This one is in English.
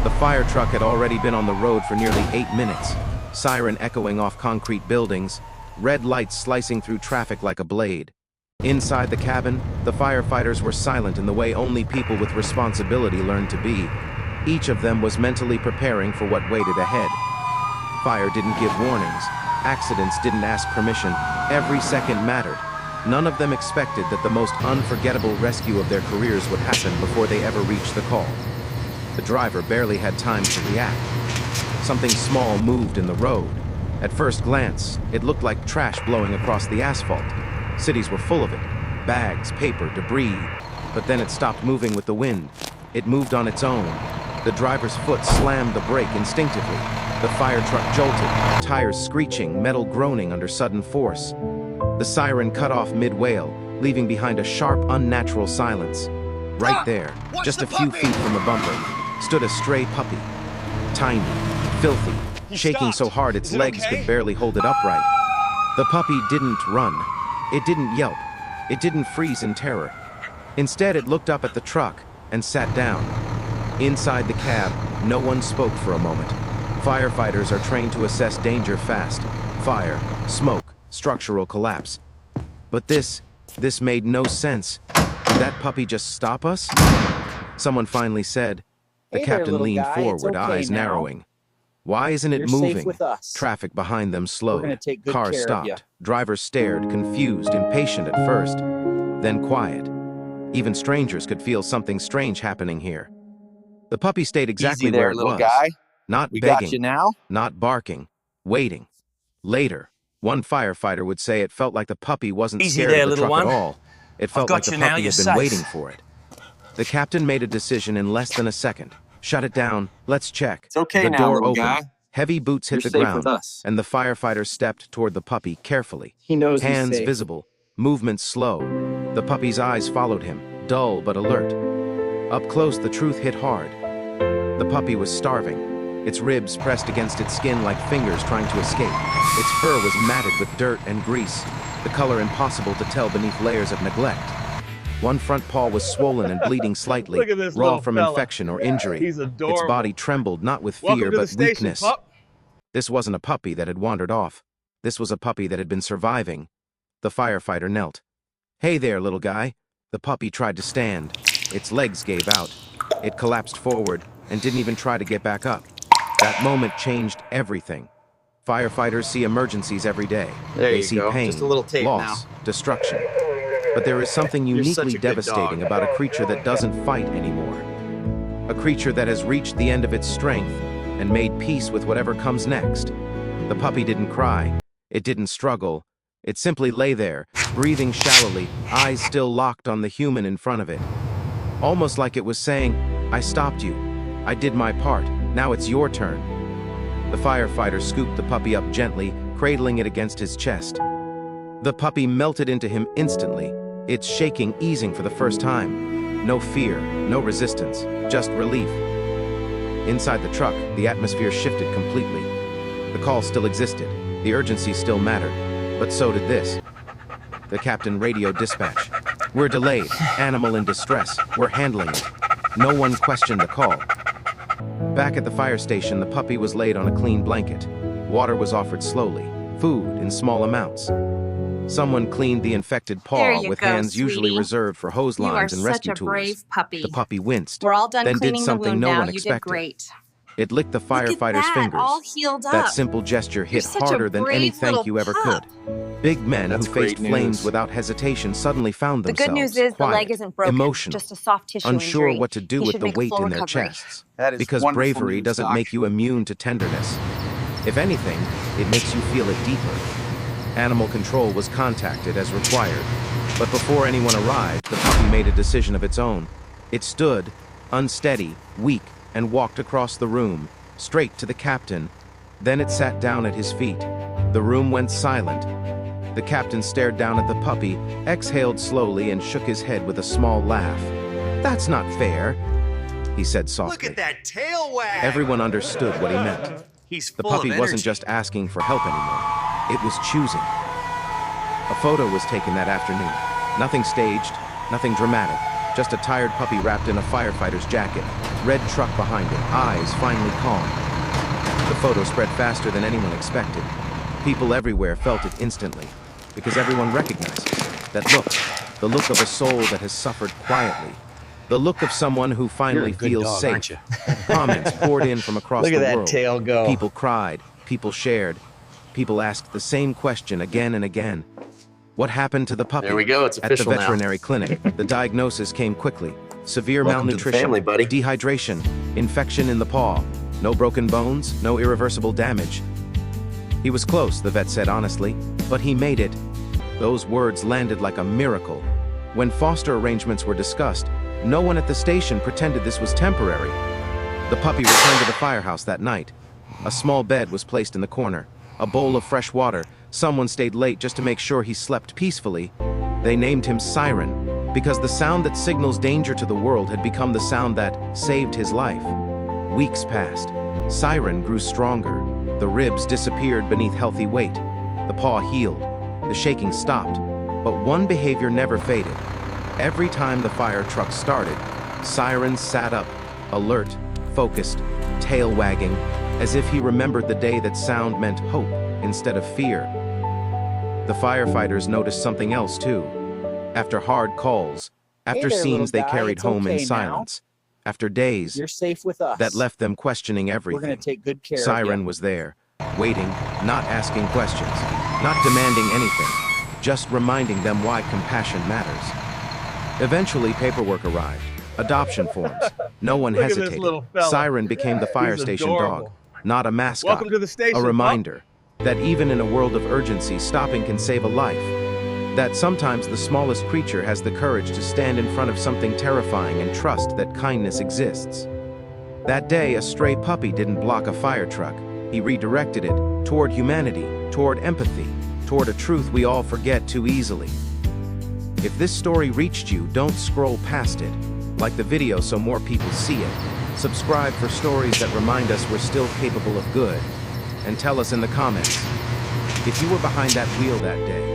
The fire truck had already been on the road for nearly 8 minutes, siren echoing off concrete buildings, red lights slicing through traffic like a blade. Inside the cabin, the firefighters were silent in the way only people with responsibility learn to be. Each of them was mentally preparing for what waited ahead. Fire didn't give warnings. Accidents didn't ask permission. Every second mattered. None of them expected that the most unforgettable rescue of their careers would happen before they ever reached the call. The driver barely had time to react. Something small moved in the road. At first glance, it looked like trash blowing across the asphalt. Cities were full of it. Bags, paper, debris. But then it stopped moving with the wind. It moved on its own. The driver's foot slammed the brake instinctively. The fire truck jolted, tires screeching, metal groaning under sudden force. The siren cut off mid-wail, leaving behind a sharp, unnatural silence. Right there, just a few feet from the bumper, stood a stray puppy. Tiny, filthy, shaking so hard its legs could barely hold it upright. The puppy didn't run. It didn't yelp. It didn't freeze in terror. Instead, it looked up at the truck and sat down. Inside the cab, no one spoke for a moment. Firefighters are trained to assess danger fast. Fire, smoke, structural collapse. But this made no sense. Did that puppy just stop us? Someone finally said. The captain leaned forward, eyes narrowing. Why isn't it moving? Traffic behind them slowed. Cars stopped. Drivers stared, confused, impatient at first, then quiet. Even strangers could feel something strange happening here. The puppy stayed exactly where it was. Not begging, not barking, waiting. Later, one firefighter would say it felt like the puppy wasn't scared of the truck at all. It felt like the puppy had been waiting for it. The captain made a decision in less than a second. Shut it down. Let's check. It's okay the now, door little opened. guy. Heavy boots hit the ground, and the firefighter stepped toward the puppy carefully. He knows Hands he's safe. visible, movements slow. The puppy's eyes followed him, dull but alert. Up close, the truth hit hard. The puppy was starving. Its ribs pressed against its skin like fingers trying to escape. Its fur was matted with dirt and grease, the color impossible to tell beneath layers of neglect. One front paw was swollen and bleeding slightly, raw from infection or injury. He's adorable. Its body trembled not with fear but weakness. This wasn't a puppy that had wandered off. This was a puppy that had been surviving. The firefighter knelt. Hey there, little guy. The puppy tried to stand. Its legs gave out. It collapsed forward and didn't even try to get back up. That moment changed everything. Firefighters see emergencies every day. They see pain, loss, destruction. But there is something uniquely devastating about a creature that doesn't fight anymore. A creature that has reached the end of its strength and made peace with whatever comes next. The puppy didn't cry. It didn't struggle. It simply lay there, breathing shallowly, eyes still locked on the human in front of it. Almost like it was saying, I stopped you. I did my part. Now it's your turn. The firefighter scooped the puppy up gently, cradling it against his chest. The puppy melted into him instantly, its shaking easing for the first time. No fear, no resistance, just relief. Inside the truck, the atmosphere shifted completely. The call still existed, the urgency still mattered, but so did this. The captain radioed dispatch. We're delayed, animal in distress, we're handling it. No one questioned the call. Back at the fire station, the puppy was laid on a clean blanket. Water was offered slowly, food in small amounts. Someone cleaned the infected paw with hands usually reserved for hose lines and rescue tools. Brave puppy. The puppy winced, We're all done then did cleaning the something wound no now. one You expected. did great. It licked the firefighter's fingers. All healed up. That simple gesture hit such a harder than any brave thank you ever little could. Big men who faced flames without hesitation suddenly found The themselves good news is quiet, the leg isn't broken, emotional, just a soft tissue unsure injury. what to do He with should the make a weight full in their recovery. chests. That is Because wonderful bravery news, doesn't Doc. make you immune to tenderness. If anything, it makes you feel it deeper. Animal control was contacted as required, but before anyone arrived, the puppy made a decision of its own. It stood, unsteady, weak, and walked across the room, straight to the captain. Then it sat down at his feet. The room went silent. The captain stared down at the puppy, exhaled slowly, and shook his head with a small laugh. That's not fair, he said softly. Look at that tail wag! Everyone understood what he meant. He's The full puppy of wasn't energy. just asking for help anymore. It was choosing. A photo was taken that afternoon. Nothing staged, nothing dramatic, just a tired puppy wrapped in a firefighter's jacket. red truck behind him, eyes finally calm. The photo spread faster than anyone expected. People everywhere felt it instantly, because everyone recognizes that look, the look of a soul that has suffered quietly, the look of someone who finally feels safe. Comments poured in from across the world. Look at that tail go. People cried, people shared, people asked the same question again and again. What happened to the puppy? There we go, it's official At the veterinary clinic, the diagnosis came quickly. Severe malnutrition, family, buddy. dehydration, infection in the paw, no broken bones, no irreversible damage. He was close, the vet said honestly, but he made it. Those words landed like a miracle. When foster arrangements were discussed, no one at the station pretended this was temporary. The puppy returned to the firehouse that night. A small bed was placed in the corner, a bowl of fresh water. Someone stayed late just to make sure he slept peacefully. They named him Siren, because the sound that signals danger to the world had become the sound that saved his life. Weeks passed. Siren grew stronger. The ribs disappeared beneath healthy weight. The paw healed. The shaking stopped. But one behavior never faded. Every time the fire truck started, Siren sat up, alert, focused, tail wagging, as if he remembered the day that sound meant hope instead of fear. The firefighters noticed something else too. After hard calls, after scenes they carried home in silence, after days You're safe with us. that left them questioning We're everything, going to take good care of Siren you. was there, waiting, not asking questions, not demanding anything, just reminding them why compassion matters. Eventually, paperwork arrived, adoption forms. No one Look at this hesitated. little fella. Siren became the fire He's station adorable. dog, not a mascot. Welcome to the station, A pup. reminder that even in a world of urgency, stopping can save a life. That sometimes the smallest creature has the courage to stand in front of something terrifying and trust that kindness exists. That day, a stray puppy didn't block a fire truck. He redirected it toward humanity, toward empathy, toward a truth we all forget too easily. If this story reached you, don't scroll past it. Like the video so more people see it. Subscribe for stories that remind us we're still capable of good. And tell us in the comments if you were behind that wheel that day.